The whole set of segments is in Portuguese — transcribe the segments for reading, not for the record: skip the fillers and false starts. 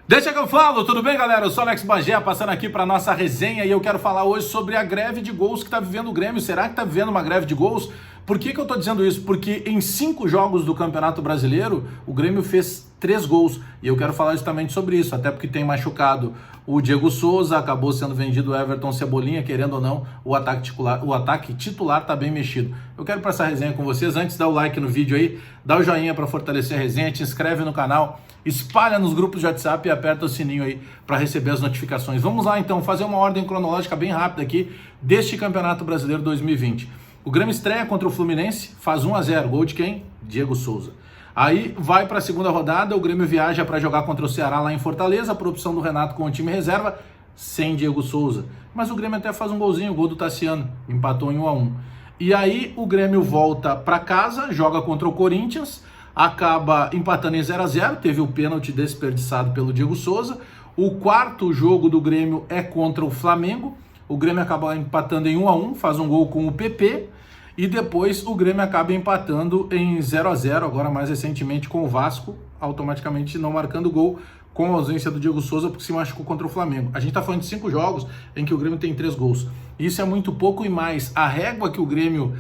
Deixa que eu falo, tudo bem, galera? Eu sou Alex Bagé, passando aqui para nossa resenha e eu quero falar hoje sobre a greve de gols que está vivendo o Grêmio. Será que está vivendo uma greve de gols? Por que eu estou dizendo isso? Porque em 5 jogos do Campeonato Brasileiro, o Grêmio fez 3 gols. E eu quero falar justamente sobre isso, até porque tem machucado o Diego Souza, acabou sendo vendido o Everton Cebolinha, querendo ou não, o ataque titular está bem mexido. Eu quero passar a resenha com vocês. Antes, dá o like no vídeo aí, dá o joinha para fortalecer a resenha, te inscreve no canal, espalha nos grupos de WhatsApp e aperta o sininho aí para receber as notificações. Vamos lá então, fazer uma ordem cronológica bem rápida aqui deste Campeonato Brasileiro 2020. O Grêmio estreia contra o Fluminense, faz 1-0, gol de quem? Diego Souza. Aí vai para a segunda rodada, o Grêmio viaja para jogar contra o Ceará lá em Fortaleza, por opção do Renato com o time reserva, sem Diego Souza. Mas o Grêmio até faz um golzinho, o gol do Tassiano, empatou em 1-1. E aí o Grêmio volta para casa, joga contra o Corinthians, acaba empatando em 0-0, teve o pênalti desperdiçado pelo Diego Souza. O quarto jogo do Grêmio é contra o Flamengo, o Grêmio acaba empatando em 1-1, faz um gol com o PP, e depois o Grêmio acaba empatando em 0-0, agora mais recentemente com o Vasco, automaticamente não marcando gol, com a ausência do Diego Souza, porque se machucou contra o Flamengo. A gente está falando de 5 jogos em que o Grêmio tem 3 gols. Isso é muito pouco e mais. A régua que o Grêmio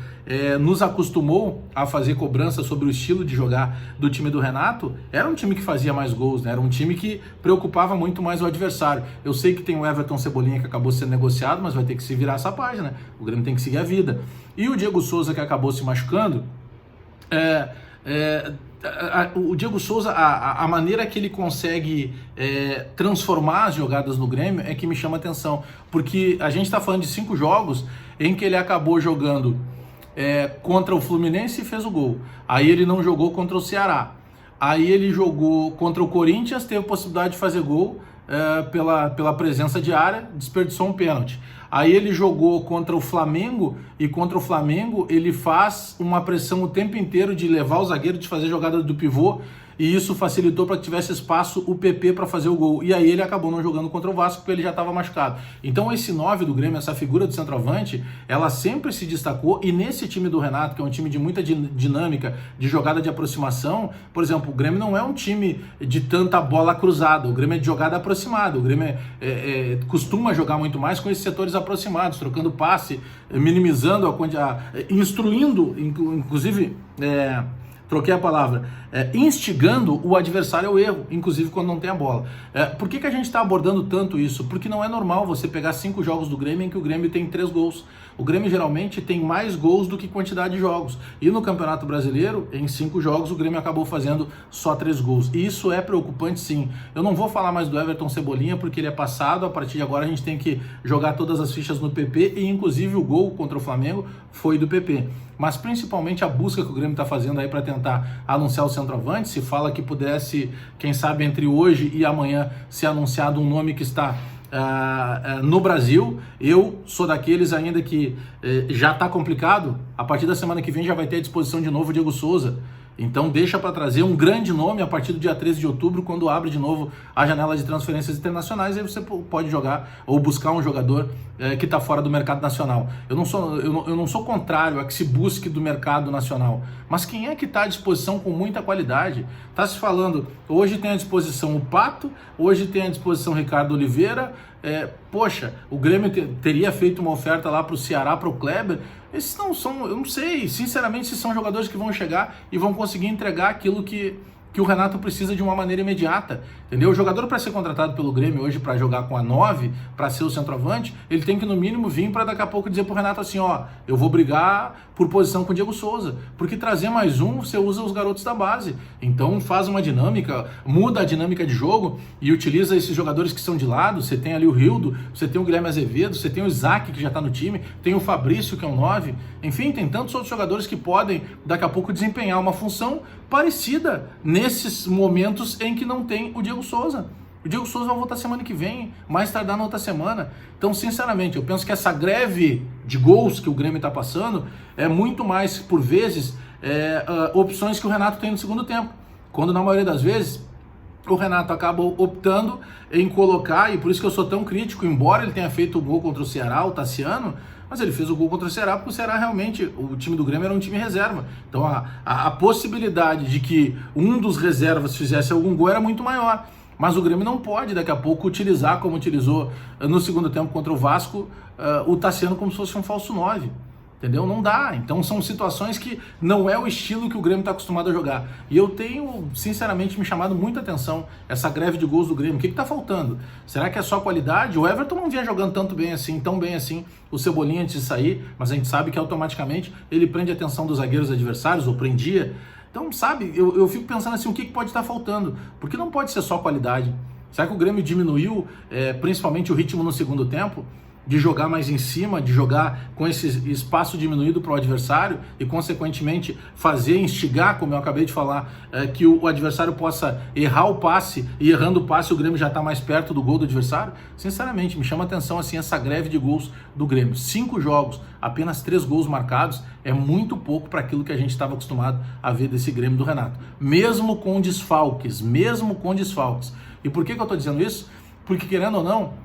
nos acostumou a fazer cobrança sobre o estilo de jogar do time do Renato, era um time que fazia mais gols, né? Era um time que preocupava muito mais o adversário. Eu sei que tem o Everton Cebolinha que acabou sendo negociado, mas vai ter que se virar essa página, né? O Grêmio tem que seguir a vida. E o Diego Souza, que acabou se machucando, o Diego Souza, a maneira que ele consegue transformar as jogadas no Grêmio é que me chama atenção, porque a gente está falando de 5 jogos em que ele acabou jogando contra o Fluminense e fez o gol, aí ele não jogou contra o Ceará, aí ele jogou contra o Corinthians, teve a possibilidade de fazer gol pela presença de área, desperdiçou um pênalti. Aí ele jogou contra o Flamengo e contra o Flamengo ele faz uma pressão o tempo inteiro de levar o zagueiro, de fazer jogada do pivô, e isso facilitou para que tivesse espaço o PP para fazer o gol. E aí ele acabou não jogando contra o Vasco porque ele já estava machucado. Então esse 9 do Grêmio, essa figura do centroavante, ela sempre se destacou, e nesse time do Renato, que é um time de muita dinâmica, de jogada de aproximação, por exemplo, o Grêmio não é um time de tanta bola cruzada, o Grêmio é de jogada aproximada, o Grêmio costuma jogar muito mais com esses setores aproximados, trocando passe, minimizando instruindo, inclusive... troquei a palavra, instigando o adversário ao erro, inclusive quando não tem a bola. Por que a gente está abordando tanto isso? Porque não é normal você pegar 5 jogos do Grêmio em que o Grêmio tem 3 gols. O Grêmio geralmente tem mais gols do que quantidade de jogos. E no Campeonato Brasileiro, em 5 jogos, o Grêmio acabou fazendo só 3 gols. E isso é preocupante, sim. Eu não vou falar mais do Everton Cebolinha, porque ele é passado. A partir de agora a gente tem que jogar todas as fichas no PP, e inclusive o gol contra o Flamengo foi do PP. Mas principalmente a busca que o Grêmio está fazendo aí para tentar anunciar o centroavante. Se fala que pudesse, quem sabe entre hoje e amanhã, ser anunciado um nome que está no Brasil. Eu sou daqueles ainda que já está complicado. A partir da semana que vem já vai ter à disposição de novo o Diego Souza. Então deixa para trazer um grande nome a partir do dia 13 de outubro, quando abre de novo a janela de transferências internacionais. Aí você pode jogar ou buscar um jogador que está fora do mercado nacional. Eu não sou contrário a que se busque do mercado nacional, mas quem é que está à disposição com muita qualidade? Está se falando, hoje tem à disposição o Pato, hoje tem à disposição o Ricardo Oliveira. Poxa, o Grêmio teria feito uma oferta lá para o Ceará, para o Kleber. Esses não são, eu não sei, sinceramente, se são jogadores que vão chegar e vão conseguir entregar aquilo que o Renato precisa de uma maneira imediata, entendeu? O jogador, para ser contratado pelo Grêmio hoje para jogar com a 9, para ser o centroavante, ele tem que no mínimo vir para daqui a pouco dizer pro Renato assim, ó, eu vou brigar por posição com o Diego Souza, porque trazer mais um, você usa os garotos da base, então faz uma dinâmica, muda a dinâmica de jogo e utiliza esses jogadores que são de lado. Você tem ali o Rildo, você tem o Guilherme Azevedo, você tem o Isaac, que já tá no time, tem o Fabrício, que é um 9, enfim, tem tantos outros jogadores que podem daqui a pouco desempenhar uma função parecida nesses momentos em que não tem o Diego Souza. O Diego Souza vai voltar semana que vem, mais tardar na outra semana. Então, sinceramente, eu penso que essa greve de gols que o Grêmio está passando é muito mais, por vezes, opções que o Renato tem no segundo tempo. Quando, na maioria das vezes, o Renato acaba optando em colocar, e por isso que eu sou tão crítico, embora ele tenha feito o gol contra o Ceará, o Tassiano, mas ele fez o gol contra o Ceará porque o Ceará realmente, o time do Grêmio era um time reserva. Então a possibilidade de que um dos reservas fizesse algum gol era muito maior. Mas o Grêmio não pode daqui a pouco utilizar, como utilizou no segundo tempo contra o Vasco, o Tassiano como se fosse um falso 9. Entendeu? Não dá. Então são situações que não é o estilo que o Grêmio está acostumado a jogar. E eu tenho, sinceramente, me chamado muita atenção essa greve de gols do Grêmio. O que está faltando? Será que é só qualidade? O Everton não vinha jogando tão bem assim, o Cebolinha antes de sair, mas a gente sabe que automaticamente ele prende a atenção dos zagueiros adversários, ou prendia. Então, sabe, eu fico pensando assim, o que pode estar faltando? Porque não pode ser só qualidade. Será que o Grêmio diminuiu, principalmente o ritmo no segundo tempo? De jogar mais em cima, de jogar com esse espaço diminuído para o adversário e, consequentemente, instigar, como eu acabei de falar, que o adversário possa errar o passe e, errando o passe, o Grêmio já está mais perto do gol do adversário? Sinceramente, me chama a atenção assim, essa greve de gols do Grêmio. 5 jogos, apenas 3 gols marcados, é muito pouco para aquilo que a gente estava acostumado a ver desse Grêmio do Renato. Mesmo com desfalques. E por que eu estou dizendo isso? Porque, querendo ou não,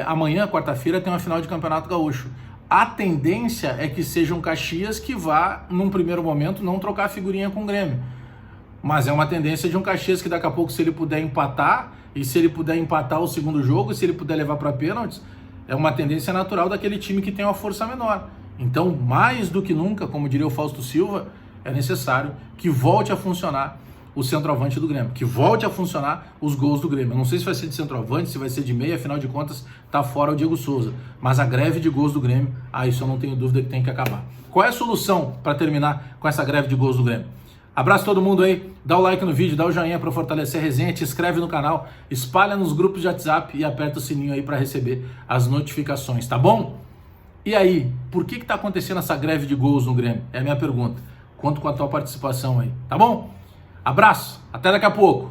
amanhã, quarta-feira, tem uma final de Campeonato Gaúcho. A tendência é que seja um Caxias que vá, num primeiro momento, não trocar figurinha com o Grêmio. Mas é uma tendência de um Caxias que daqui a pouco, se ele puder empatar, e se ele puder empatar o segundo jogo, e se ele puder levar para pênaltis, é uma tendência natural daquele time que tem uma força menor. Então, mais do que nunca, como diria o Fausto Silva, é necessário que volte a funcionar o centroavante do Grêmio, que volte a funcionar os gols do Grêmio. Eu não sei se vai ser de centroavante, se vai ser de meia, afinal de contas tá fora o Diego Souza, mas a greve de gols do Grêmio, isso eu não tenho dúvida que tem que acabar. Qual é a solução para terminar com essa greve de gols do Grêmio? Abraço todo mundo aí, dá o like no vídeo, dá o joinha para fortalecer a resenha, te inscreve no canal, espalha nos grupos de WhatsApp e aperta o sininho aí para receber as notificações, tá bom? E aí, por que tá acontecendo essa greve de gols no Grêmio? É a minha pergunta. Conto com a tua participação aí, tá bom? Abraço, até daqui a pouco.